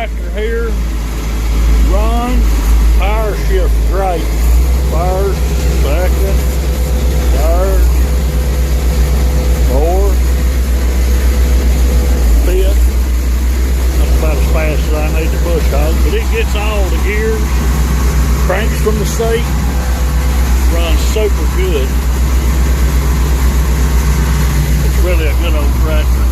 tractor here runs. Power shift great. First, second, third, fourth, fifth. That's about as fast as I need to push hog, but it gets all the gears, cranks from the seat, runs super good. It's really a good old tractor.